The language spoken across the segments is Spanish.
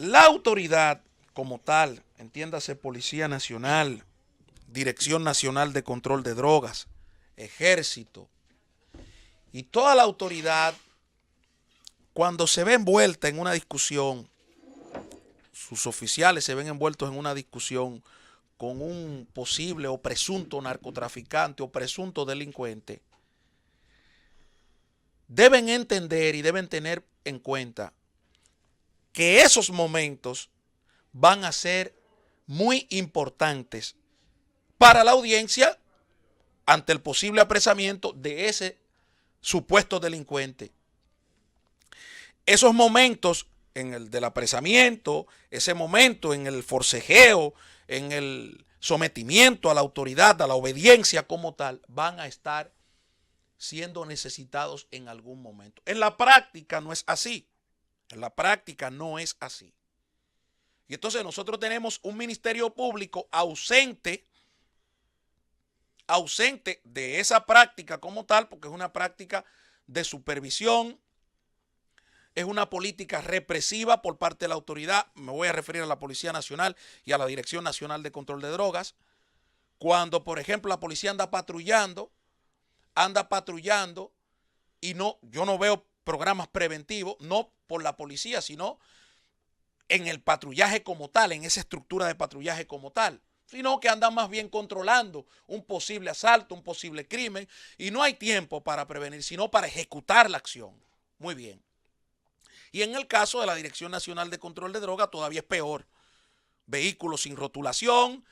La autoridad como tal, entiéndase Policía Nacional, Dirección Nacional de Control de Drogas, Ejército y toda la autoridad, cuando se ve envuelta en una discusión, sus oficiales se ven envueltos en una discusión con un posible o presunto narcotraficante o presunto delincuente, deben entender y deben tener en cuenta que esos momentos van a ser muy importantes para la audiencia ante el posible apresamiento de ese supuesto delincuente. Esos momentos en el del apresamiento, ese momento en el forcejeo, en el sometimiento a la autoridad, a la obediencia como tal, van a estar siendo necesitados en algún momento. En la práctica no es así. En la práctica no es así. Y entonces nosotros tenemos un ministerio público ausente de esa práctica como tal, porque es una práctica de supervisión, es una política represiva por parte de la autoridad. Me voy a referir a la Policía Nacional y a la Dirección Nacional de Control de Drogas. Cuando, por ejemplo, la policía anda patrullando y yo no veo programas preventivos, no por la policía, sino en el patrullaje como tal, en esa estructura de patrullaje como tal, sino que andan más bien controlando un posible asalto, un posible crimen, y no hay tiempo para prevenir, sino para ejecutar la acción. Muy bien. Y en el caso de la Dirección Nacional de Control de Drogas todavía es peor. Vehículos sin rotulación,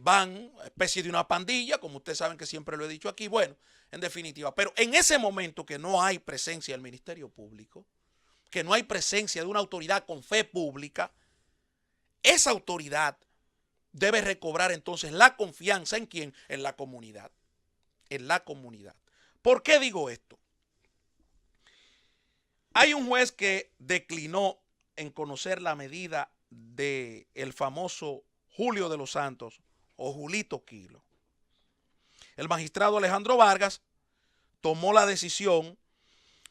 van especie de una pandilla, como ustedes saben que siempre lo he dicho aquí. Bueno, en definitiva, pero en ese momento que no hay presencia del Ministerio Público, que no hay presencia de una autoridad con fe pública, esa autoridad debe recobrar entonces la confianza en quién, en la comunidad. En la comunidad. ¿Por qué digo esto? Hay un juez que declinó en conocer la medida del famoso Julio de los Santos o Julito Kilo. El magistrado Alejandro Vargas tomó la decisión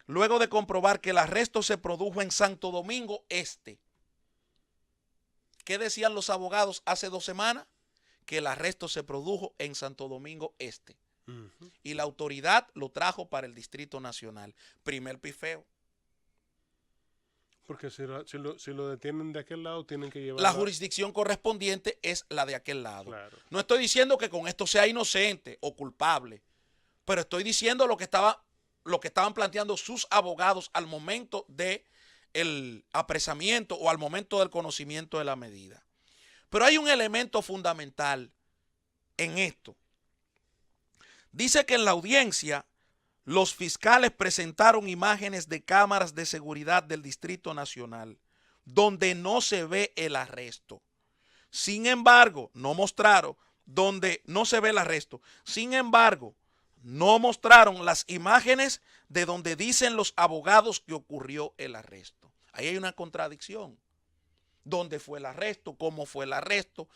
luego de comprobar que el arresto se produjo en Santo Domingo Este. ¿Qué decían los abogados hace 2 semanas? Que el arresto se produjo en Santo Domingo Este. Y la autoridad lo trajo para el Distrito Nacional. Primer pifeo. Porque si lo detienen de aquel lado, tienen que llevar... La jurisdicción correspondiente es la de aquel lado. Claro. No estoy diciendo que con esto sea inocente o culpable, pero estoy diciendo lo que estaban planteando sus abogados al momento del apresamiento o al momento del conocimiento de la medida. Pero hay un elemento fundamental en esto. Dice que en la audiencia los fiscales presentaron imágenes de cámaras de seguridad del Distrito Nacional donde no se ve el arresto. Sin embargo, no mostraron donde no se ve el arresto. Sin embargo, no mostraron las imágenes de donde dicen los abogados que ocurrió el arresto. Ahí hay una contradicción. ¿Dónde fue el arresto? ¿Cómo fue el arresto?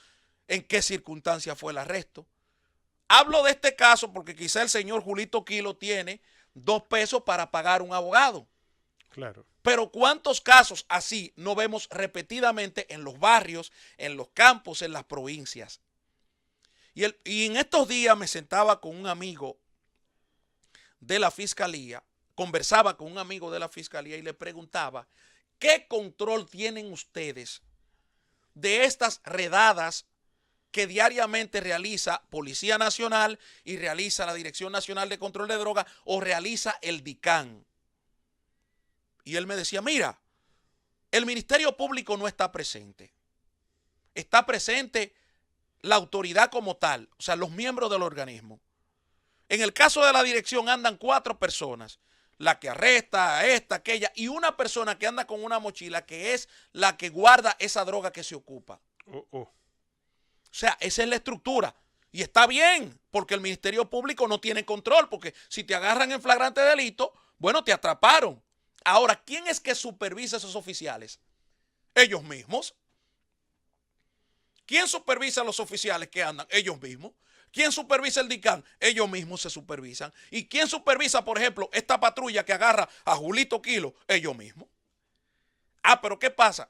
¿En qué circunstancia fue el arresto? Hablo de este caso porque quizá el señor Julito Kilo tiene 2 pesos para pagar un abogado. Claro. Pero ¿cuántos casos así no vemos repetidamente en los barrios, en los campos, en las provincias? Y en estos días me sentaba con un amigo de la fiscalía, conversaba con un amigo de la fiscalía y le preguntaba, ¿qué control tienen ustedes de estas redadas que diariamente realiza Policía Nacional y realiza la Dirección Nacional de Control de Drogas o realiza el DICAN? Y él me decía, mira, el Ministerio Público no está presente. Está presente la autoridad como tal, o sea, los miembros del organismo. En el caso de la dirección andan 4 personas, la que arresta, esta, aquella, y una persona que anda con una mochila que es la que guarda esa droga que se ocupa. O sea, esa es la estructura. Y está bien, porque el Ministerio Público no tiene control, porque si te agarran en flagrante delito, bueno, te atraparon. Ahora, ¿quién es que supervisa a esos oficiales? Ellos mismos. ¿Quién supervisa a los oficiales que andan? Ellos mismos. ¿Quién supervisa el DICAN? Ellos mismos se supervisan. ¿Y quién supervisa, por ejemplo, esta patrulla que agarra a Julito Kilo? Ellos mismos. Ah, pero ¿qué pasa?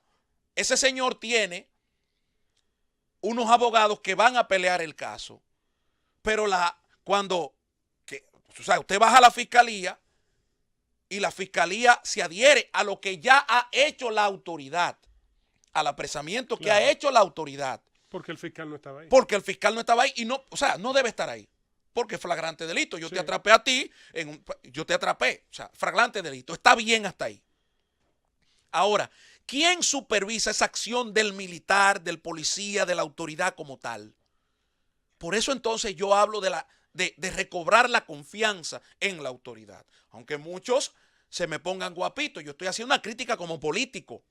ese señor tiene unos abogados que van a pelear el caso, pero usted baja a la fiscalía y la fiscalía se adhiere a lo que ya ha hecho la autoridad, al apresamiento que ha hecho la autoridad. Porque el fiscal no estaba ahí. Porque el fiscal no estaba ahí y no, o sea, no debe estar ahí. Porque es flagrante delito. Yo te atrapé a ti, yo te atrapé. O sea, flagrante delito. Está bien hasta ahí. Ahora, ¿quién supervisa esa acción del militar, del policía, de la autoridad como tal? Por eso entonces yo hablo de recobrar la confianza en la autoridad. Aunque muchos se me pongan guapitos, yo estoy haciendo una crítica como político.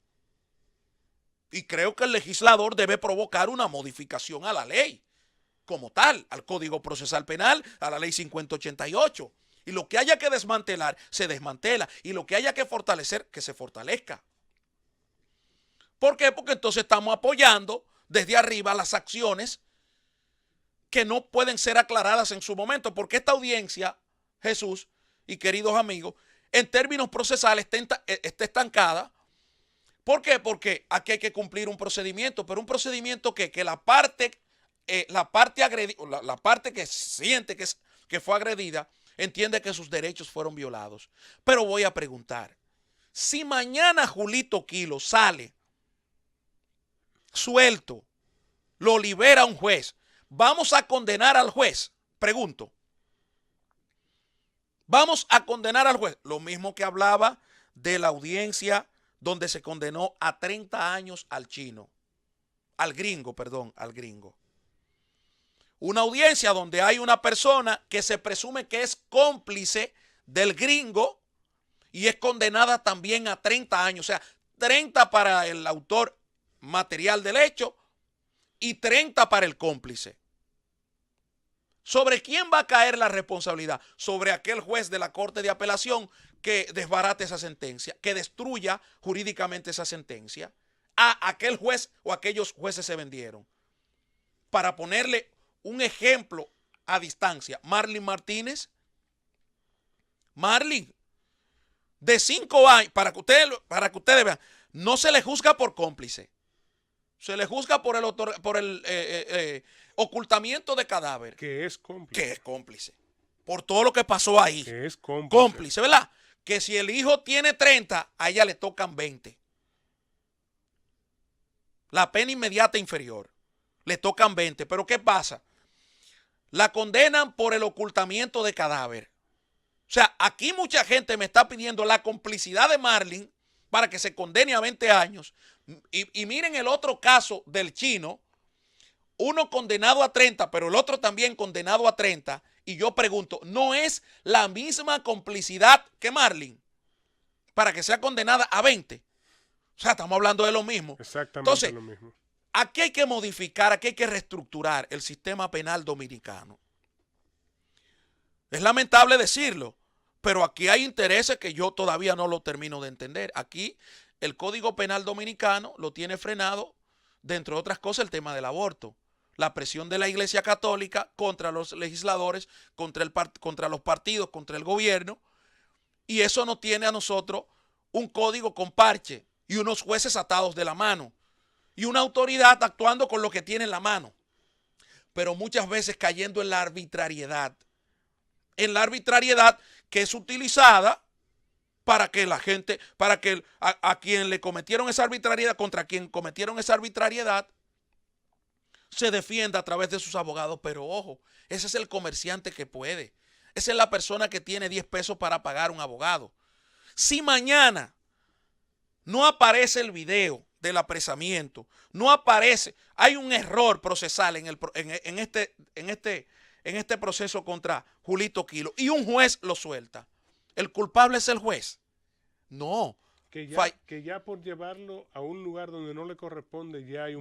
Y creo que el legislador debe provocar una modificación a la ley como tal, al Código Procesal Penal, a la ley 5088. Y lo que haya que desmantelar, se desmantela. Y lo que haya que fortalecer, que se fortalezca. ¿Por qué? Porque entonces estamos apoyando desde arriba las acciones que no pueden ser aclaradas en su momento. Porque esta audiencia, Jesús y queridos amigos, en términos procesales está estancada. ¿Por qué? Porque aquí hay que cumplir un procedimiento, pero un procedimiento que la parte agredida, la parte que siente que fue agredida, entiende que sus derechos fueron violados. Pero voy a preguntar, si mañana Julito Quilo sale suelto, lo libera un juez, ¿vamos a condenar al juez? Pregunto. ¿Vamos a condenar al juez? Lo mismo que hablaba de la audiencia donde se condenó a 30 años al gringo. Una audiencia donde hay una persona que se presume que es cómplice del gringo y es condenada también a 30 años. O sea, 30 para el autor material del hecho y 30 para el cómplice. ¿Sobre quién va a caer la responsabilidad? Sobre aquel juez de la Corte de Apelación que desbarate esa sentencia, que destruya jurídicamente esa sentencia. A aquel juez o aquellos jueces se vendieron. Para ponerle un ejemplo a distancia, Marlin Martínez. Marlin, de 5 años, para que ustedes vean, no se le juzga por cómplice. Se le juzga por el ocultamiento de cadáver. Que es cómplice. Que es cómplice. Por todo lo que pasó ahí. Que es cómplice. Cómplice, ¿verdad? Que si el hijo tiene 30, a ella le tocan 20. La pena inmediata inferior. Le tocan 20. Pero ¿qué pasa? La condenan por el ocultamiento de cadáver. O sea, aquí mucha gente me está pidiendo la complicidad de Marlin para que se condene a 20 años. Y miren el otro caso del chino. Uno condenado a 30, pero el otro también condenado a 30. Y yo pregunto, ¿no es la misma complicidad que Marlin para que sea condenada a 20? O sea, estamos hablando de lo mismo. Exactamente. Entonces, lo mismo. Aquí hay que modificar, aquí hay que reestructurar el sistema penal dominicano. Es lamentable decirlo, pero aquí hay intereses que yo todavía no lo termino de entender. Aquí el Código Penal dominicano lo tiene frenado, dentro de otras cosas, el tema del aborto. La presión de la Iglesia Católica contra los legisladores, contra los partidos, contra el gobierno. Y eso nos tiene a nosotros un código con parche y unos jueces atados de la mano. Y una autoridad actuando con lo que tiene en la mano. Pero muchas veces cayendo en la arbitrariedad. En la arbitrariedad que es utilizada para que la gente, para que a quien le cometieron esa arbitrariedad, contra quien cometieron esa arbitrariedad, se defienda a través de sus abogados. Pero ojo, ese es el comerciante que puede. Esa es la persona que tiene 10 pesos para pagar un abogado. Si mañana no aparece el video del apresamiento, no aparece, hay un error procesal en este proceso contra Julito Quilo y un juez lo suelta, ¿el culpable es el juez? No. Que ya por llevarlo a un lugar donde no le corresponde ya hay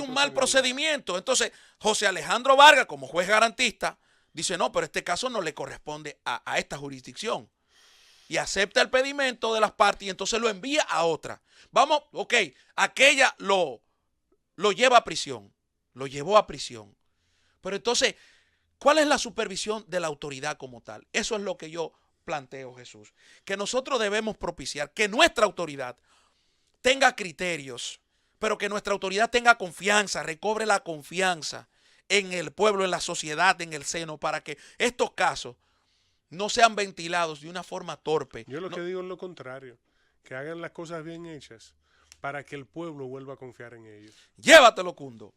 un mal procedimiento. Entonces, José Alejandro Vargas, como juez garantista, dice, no, pero este caso no le corresponde a esta jurisdicción. Y acepta el pedimento de las partes y entonces lo envía a otra. Vamos, ok, aquella lo lleva a prisión. Lo llevó a prisión. Pero entonces, ¿cuál es la supervisión de la autoridad como tal? Eso es lo que yo planteo, Jesús. Que nosotros debemos propiciar que nuestra autoridad tenga criterios pero que nuestra autoridad tenga confianza, recobre la confianza en el pueblo, en la sociedad, en el seno, para que estos casos no sean ventilados de una forma torpe. Yo lo que digo es lo contrario, que hagan las cosas bien hechas para que el pueblo vuelva a confiar en ellos. Llévatelo, Cundo.